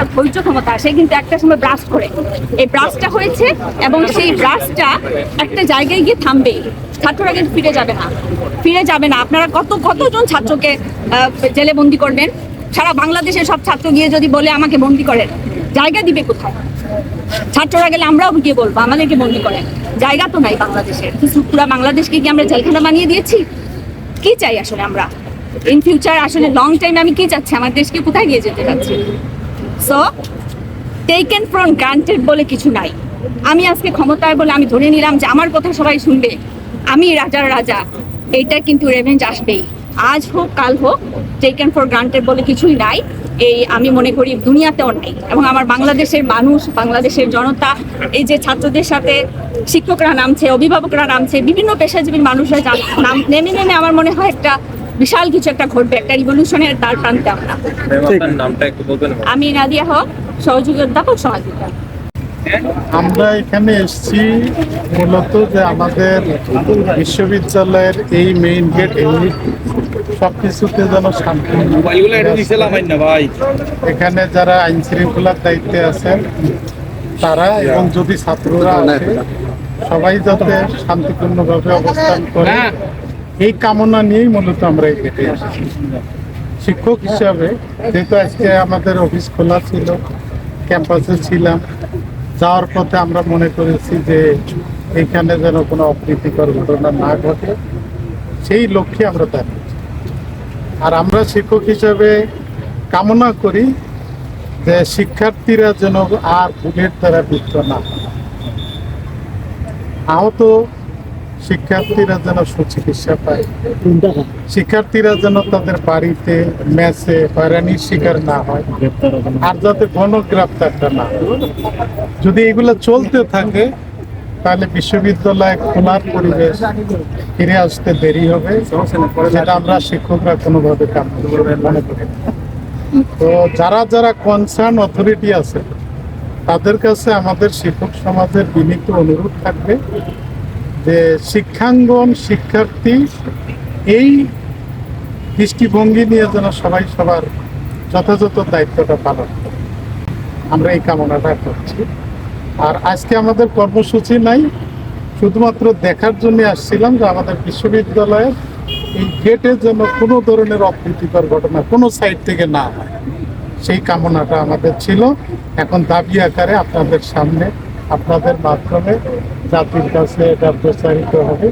একটা ধৈর্য ক্ষমতা আসে, কিন্তু একটা সময় ব্রাস্ট করে। এই ব্রাস্টটা হয়েছে এবং সেই ব্রাস্টটা একটা জায়গায় গিয়ে থামবেই। ছাত্ররা কিন্তু ফিরে যাবে না। আপনারা কতজন ছাত্রকে জেলে বন্দি করবেন? সারা বাংলাদেশের সব ছাত্র গিয়ে যদি বলে আমাকে বন্দি করেন, জায়গা দিবে কোথায়? ছাত্ররা গেলে আমরাও গিয়ে বলবো আমাদেরকে বন্দি করেন। জায়গা তো নাই বাংলাদেশের। পুরা বাংলাদেশকে কি আমরা জেলখানা বানিয়ে দিয়েছি? কি চাই আসলে আমরা ইন ফিউচার? আসলে লং টাইম আমি কি চাচ্ছি? আমার দেশকে কোথায় নিয়ে যেতে চাচ্ছি? সো টেকেন ফর গ্রান্টেড বলে কিছু নাই। আমি আজকে ক্ষমতায় বলে আমি ধরে নিলাম যে আমার কথা সবাই শুনবে, আমি রাজার রাজা। এইটা কিন্তু রেভেঞ্জ আসবেই, আজ হোক কাল হোক। টেকেন ফর গ্রান্টেড বলে কিছুই নাই, এই আমি মনে করি দুনিয়াতেও নাই। এবং আমার বাংলাদেশের মানুষ, বাংলাদেশের জনতা, এই যে ছাত্রদের সাথে শিক্ষকরা নামছে, অভিভাবকরা নামছে, বিভিন্ন পেশাজীবী মানুষরা নেমে আমার মনে হয় একটা বিশাল কিছু একটা ঘটবে, একটা রিভলিউশনের দ্বার প্রান্তে আমরা। আমি নাদিয়া হক, সহযোগী অধ্যাপক, সহযোগিতা। আমরা এখানে এসেছি মূলত যে আমাদের বিশ্ববিদ্যালয়ের এই মেইন গেট সবকিছুতে যেন শান্তি। এখানে যারা আইন শৃঙ্খলার দায়িত্বে আছেন তারা এবং যদি ছাত্ররা আসে সবাই যাতে শান্তিপূর্ণভাবে অবস্থান করে, এই কামনা নিয়েই মূলত আমরা এই গেটে এসেছি। শিক্ষক হিসাবে যেহেতু আজকে আমাদের অফিস খোলা ছিল, ক্যাম্পাসে ছিলাম, যাওয়ার পথে আমরা মনে করেছি যে এখানে যেন কোনো অপ্রীতিকর ঘটনা না ঘটে, সেই লক্ষ্যে আমরা দাঁড়িয়েছি। আর আমরা শিক্ষক হিসাবে কামনা করি যে শিক্ষার্থীরা যেন আর বুলেট দ্বারা বিদ্ধ না হয়, আহত শিক্ষার্থীরা যেন সুচিকিৎসা পায়, শিক্ষার্থীরা যেন তাদের বাড়িতে মেসে হয়রানির শিকার না হয়, আর যাতে গণগ্রেপ্তারটা না হয়। যদি এগুলো চলতে থাকে তাহলে বিশ্ববিদ্যালয় খোলার পরিবেশ ফিরে আসতে দেরি হবে, যেটা আমরা শিক্ষকরা কোনোভাবে মনে করি না। তো যারা কনসার্ন অথরিটি আছে তাদের কাছে আমাদের শিক্ষক সমাজের বিনীত অনুরোধ থাকবে যে শিক্ষাঙ্গন, শিক্ষার্থী, এই দৃষ্টিভঙ্গি নিয়ে যেন সবাই সবার যথাযথ দায়িত্বটা পালন করে। আমরা এই কামনাটা করছি। আর আজকে আমাদের কর্মসূচি নাই, শুধুমাত্র দেখার জন্য আসছিলাম যে আমাদের বিশ্ববিদ্যালয়ের এই গেটে যেন কোনো ধরনের অপ্রীতিকর ঘটনা কোনো সাইড থেকে না হয়, সেই কামনাটা আমাদের ছিল। এখন দাবি আকারে আপনাদের সামনে, আপনাদের মাধ্যমে জাতির কাছে এটা প্রচারিত হবে।